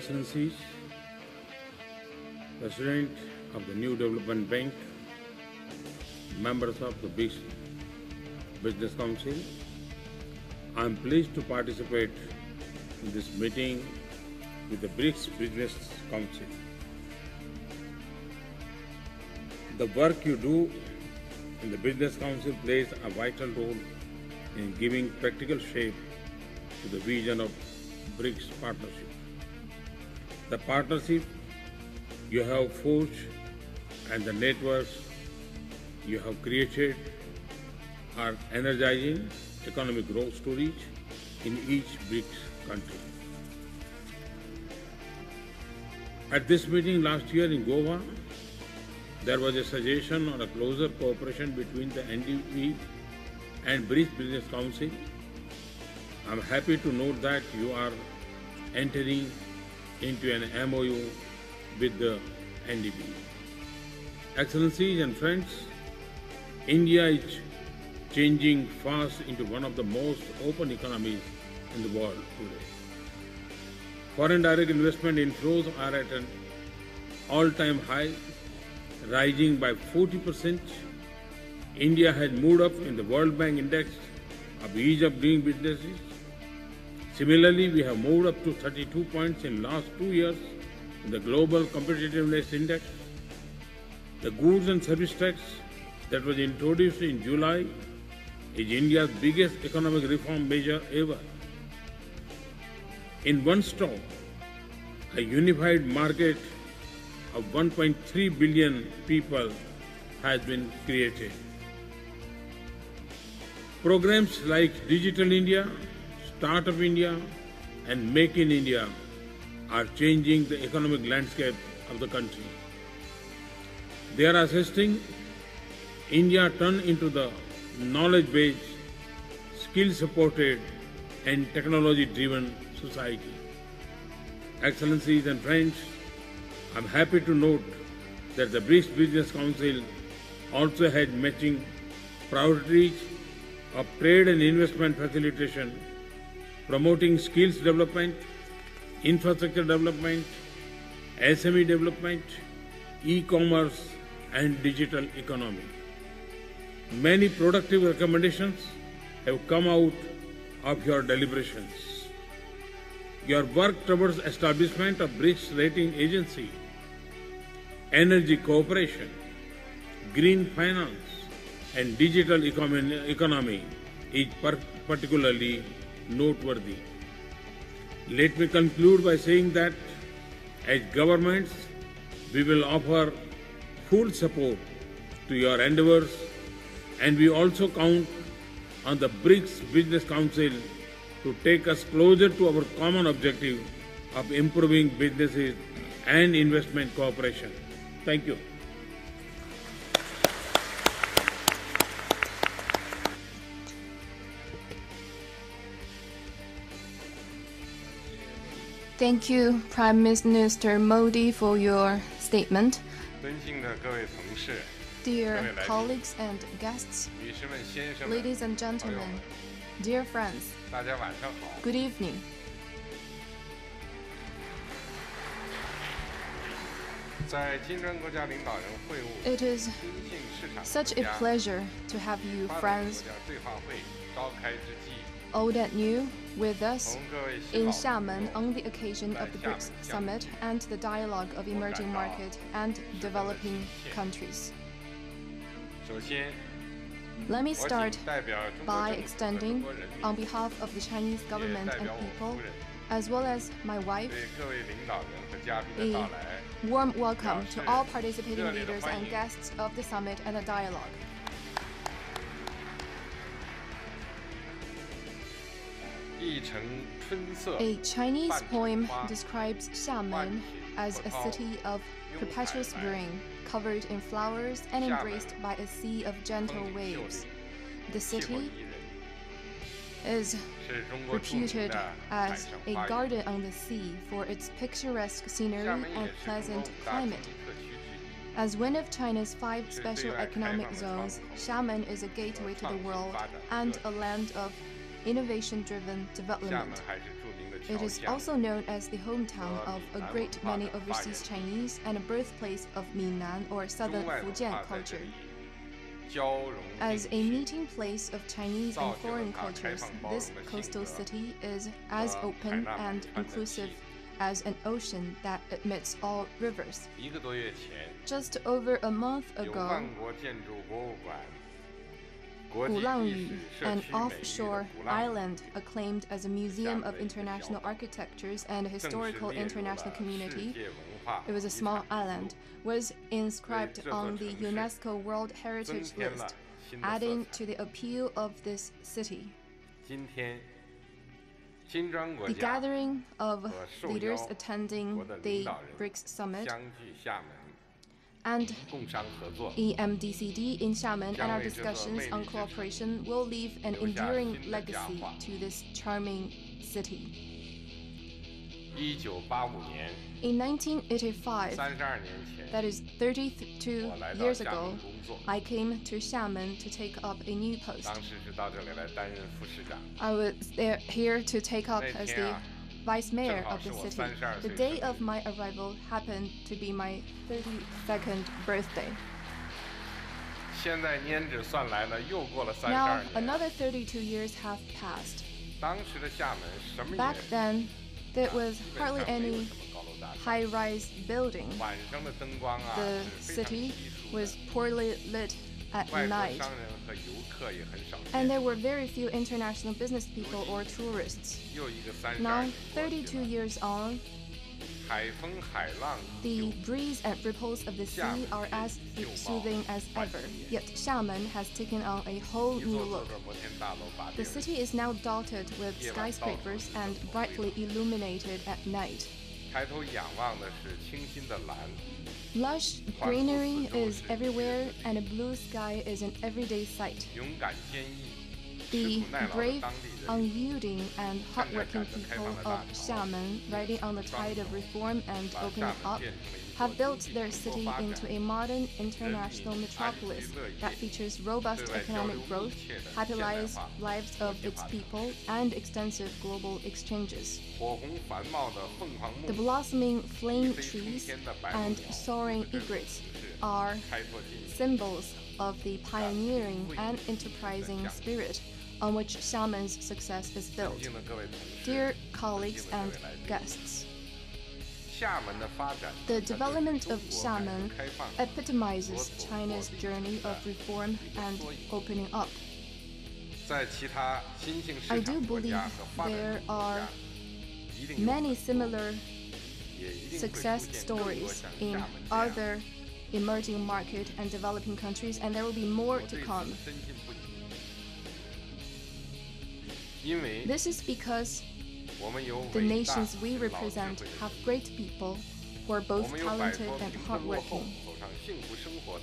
Excellencies, President of the New Development Bank, members of the BRICS Business Council, I am pleased to participate in this meeting with the BRICS Business Council. The work you do in the Business Council plays a vital role in giving practical shape to the vision of BRICS partnership. The partnership you have forged and the networks you have created are energizing economic growth stories in each BRICS country. At this meeting last year in Goa, there was a suggestion on a closer cooperation between the NDB and BRICS Business Council. I am happy to note that you are entering into an MOU with the NDB. Excellencies and friends, India is changing fast into one of the most open economies in the world today. Foreign direct investment inflows are at an all-time high, rising by 40%. India has moved up in the World Bank Index of ease of doing businesses. Similarly, we have moved up to 32 points in the last 2 years in the Global Competitiveness Index. The goods and service tax that was introduced in July is India's biggest economic reform measure ever. In one stop, a unified market of 1.3 billion people has been created. Programs like Digital India, Startup India, and Make in India are changing the economic landscape of the country. They are assisting India turn into the knowledge-based, skill-supported, and technology-driven society. Excellencies and friends, I am happy to note that the BRICS Business Council also had matching priorities of trade and investment facilitation, promoting skills development, infrastructure development, SME development, e-commerce, and digital economy. Many productive recommendations have come out of your deliberations. Your work towards establishment of BRICS rating agency, energy cooperation, green finance, and digital economy is particularly noteworthy. Let me conclude by saying that as governments, we will offer full support to your endeavors, and we also count on the BRICS Business Council to take us closer to our common objective of improving businesses and investment cooperation. Thank you. Thank you, Prime Minister Modi, for your statement. Dear colleagues and guests, ladies and gentlemen, dear friends, good evening. It is such a pleasure to have you, friends, old and new, with us in Xiamen on the occasion of the BRICS Summit and the dialogue of emerging market and developing countries. Let me start by extending, on behalf of the Chinese government and people, as well as my wife, a warm welcome to all participating leaders and guests of the summit and the dialogue. A Chinese poem describes Xiamen as a city of perpetual spring, covered in flowers and embraced by a sea of gentle waves. The city is reputed as a garden on the sea for its picturesque scenery and pleasant climate. As one of China's 5 special economic zones, Xiamen is a gateway to the world and a land of innovation-driven development. It is also known as the hometown of a great many overseas Chinese and a birthplace of Minnan or southern Fujian culture. As a meeting place of Chinese and foreign cultures, this coastal city is as open and inclusive as an ocean that admits all rivers. Just over a month ago, Gulangyu, an offshore island acclaimed as a museum of international architectures and historical international community, it was a small island, was inscribed on the UNESCO World Heritage List, adding to the appeal of this city. The gathering of leaders attending the BRICS Summit and EMDCD in Xiamen and our discussions on cooperation will leave an enduring legacy to this charming city. In 1985, that is 32 years ago, I came to Xiamen to take up a new post. I was here to take up as the vice mayor of the city. The day of my arrival happened to be my 32nd birthday. Now, another 32 years have passed. Back then, there was hardly any high-rise building. The city was poorly lit at night, and there were very few international business people or tourists. Now, 32 years on, the breeze and ripples of the sea are as soothing as ever, yet Xiamen has taken on a whole new look. The city is now dotted with skyscrapers and brightly illuminated at night. Lush greenery is everywhere, and a blue sky is an everyday sight. The brave, unyielding, and hardworking people of Xiamen, riding on the tide of reform and opening up, have built their city into a modern international metropolis that features robust economic growth, happy lives of its people, and extensive global exchanges. The blossoming flame trees and soaring egrets are symbols of the pioneering and enterprising spirit on which Xiamen's success is built. Dear colleagues and guests, the development of Xiamen epitomizes China's journey of reform and opening up. I do believe there are many similar success stories in other emerging market and developing countries, and there will be more to come. This is because the nations we represent have great people who are both talented and hardworking,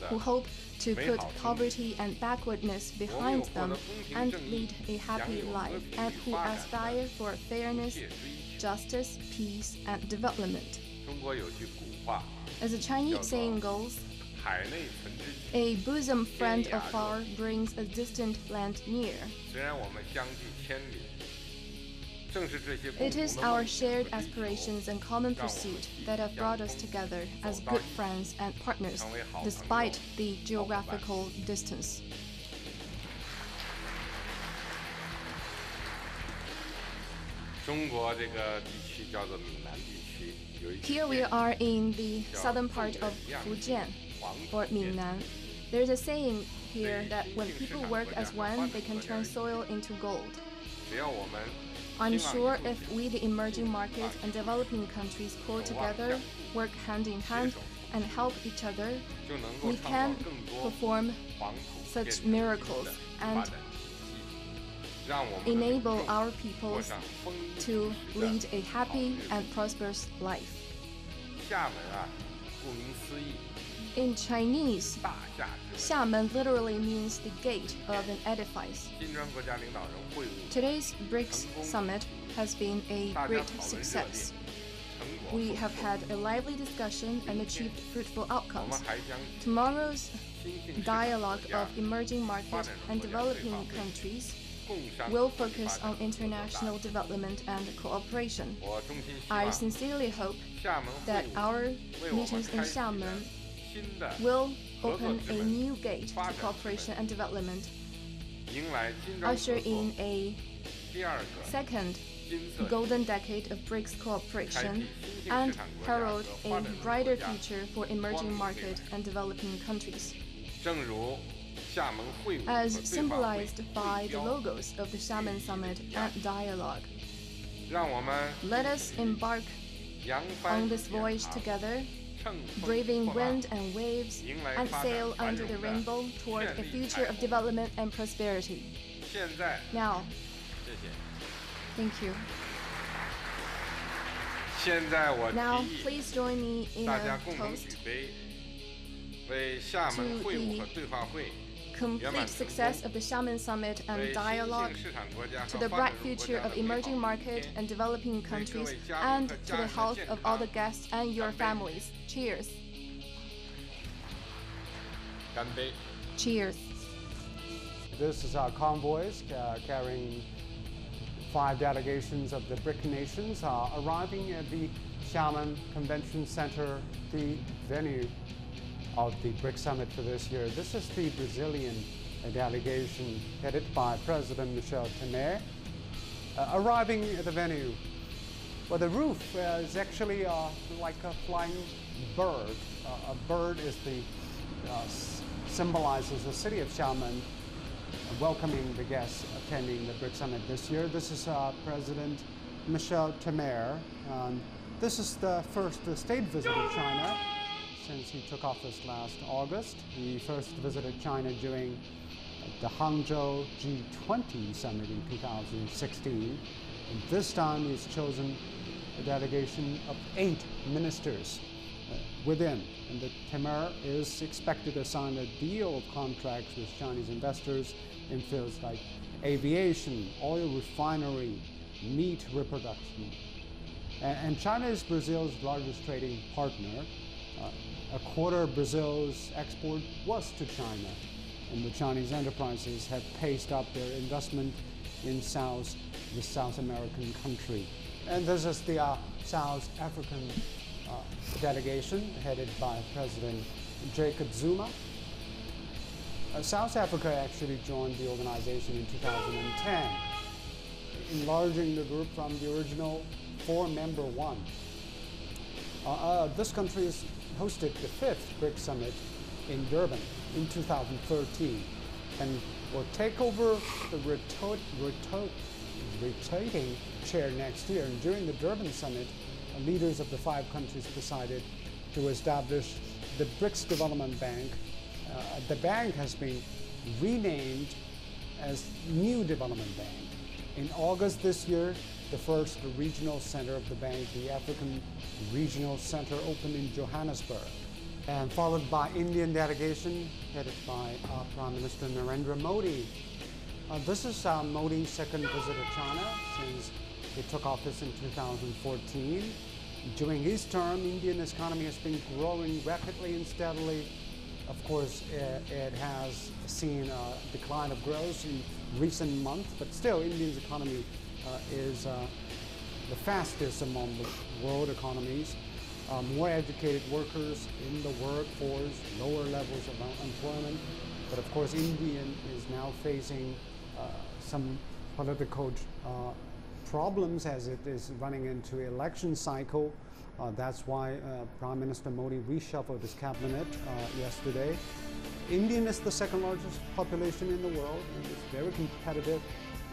who hope to put poverty and backwardness behind them and lead a happy life, and who aspire for fairness, justice, peace, and development. As the Chinese saying goes, a bosom friend afar brings a distant land near. It is our shared aspirations and common pursuit that have brought us together as good friends and partners, despite the geographical distance. Here we are in the southern part of Fujian, or Minnan. There's a saying here that when people work as one, they can turn soil into gold. I'm sure if we, the emerging markets and developing countries, pull together, work hand in hand, and help each other, we can perform such miracles and enable our peoples to lead a happy and prosperous life. In Chinese, Xiamen literally means the gate of an edifice. Today's BRICS Summit has been a great success. We have had a lively discussion and achieved fruitful outcomes. Tomorrow's dialogue of emerging market and developing countries will focus on international development and cooperation. I sincerely hope that our meetings in Xiamen will open a new gate to cooperation and development, usher in a second golden decade of BRICS cooperation, and herald a brighter future for emerging market and developing countries. As symbolized by the logos of the Xiamen Summit and Dialogue, let us embark on this voyage together, braving wind and waves, and sail under the rainbow toward a future of development and prosperity. Now, thank you. Now, please join me in a toast to the complete success of the Xiamen Summit and Dialogue, to the bright future of emerging market and developing countries, and to the health of all the guests and your families. Cheers. Cheers. This is our convoys carrying 5 delegations of the BRIC nations arriving at the Xiamen Convention Center, the venue of the BRICS Summit for this year. This is the Brazilian delegation headed by President Michel Temer, arriving at the venue. Well, the roof is actually like a flying bird. A bird is symbolizes the city of Xiamen, welcoming the guests attending the BRICS Summit this year. This is President Michel Temer. This is the first state visit to China since he took office last August. He first visited China during the Hangzhou G20 summit in 2016. And this time he's chosen a delegation of 8 ministers within. And the Temer is expected to sign a deal of contracts with Chinese investors in fields like aviation, oil refinery, meat reproduction. And China is Brazil's largest trading partner. A quarter of Brazil's export was to China, and the Chinese enterprises have paced up their investment in the South American country. And this is the South African delegation headed by President Jacob Zuma. South Africa actually joined the organization in 2010, enlarging the group from the original 4-member one. This country has hosted the 5th BRICS Summit in Durban in 2013 and will take over the rotating chair next year. And during the Durban Summit, leaders of the 5 countries decided to establish the BRICS Development Bank. The bank has been renamed as New Development Bank. In August this year, the first regional center of the bank, the African Regional Center, opened in Johannesburg, and followed by Indian delegation headed by Prime Minister Narendra Modi. This is Modi's second visit to China since he took office in 2014. During his term, Indian economy has been growing rapidly and steadily. Of course, it has seen a decline of growth in recent months, but still India's economy is the fastest among the world economies. More educated workers in the workforce, lower levels of unemployment. But of course, India is now facing some political problems as it is running into election cycle. That's why Prime Minister Modi reshuffled his cabinet yesterday. India is the 2nd largest population in the world and is very competitive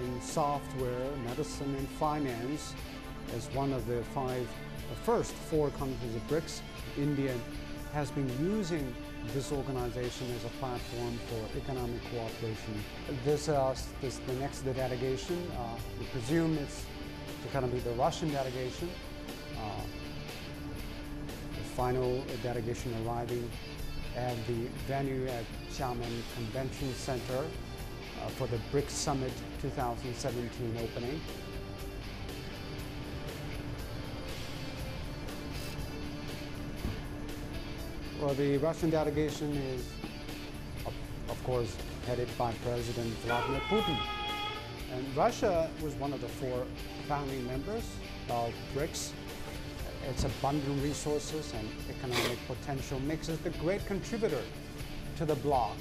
in software, medicine, and finance. As one of the first 4 countries of BRICS, India has been using this organization as a platform for economic cooperation. The next delegation, we presume it's going to be the Russian delegation. The final delegation arriving at the venue at Xiamen Convention Center for the BRICS Summit 2017 opening. Well, the Russian delegation is, of course, headed by President Vladimir Putin. And Russia was one of the 4 founding members of BRICS. Its abundant resources and economic potential makes it the great contributor to the bloc.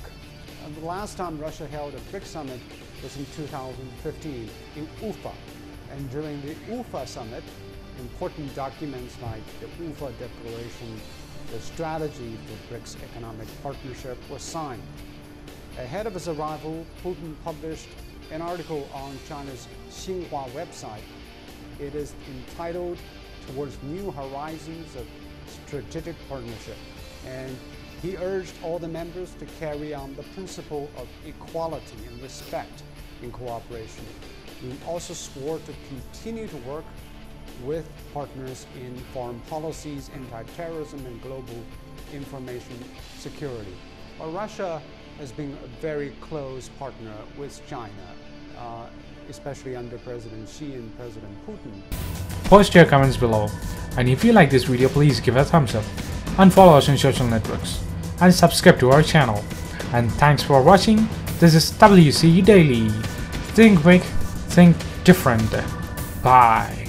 The last time Russia held a BRICS summit was in 2015 in Ufa. And during the Ufa summit, important documents like the Ufa Declaration, the strategy for BRICS economic partnership was signed. Ahead of his arrival, Putin published an article on China's Xinhua website. It is entitled Towards New Horizons of Strategic Partnership, and he urged all the members to carry on the principle of equality and respect in cooperation. He also swore to continue to work with partners in foreign policies, anti-terrorism, and global information security. Well, Russia has been a very close partner with China, especially under President Xi and President Putin. Post your comments below, and if you like this video, please give a thumbs up and follow us on social networks and subscribe to our channel. And thanks for watching. This is WC Daily. Think big, think different. Bye.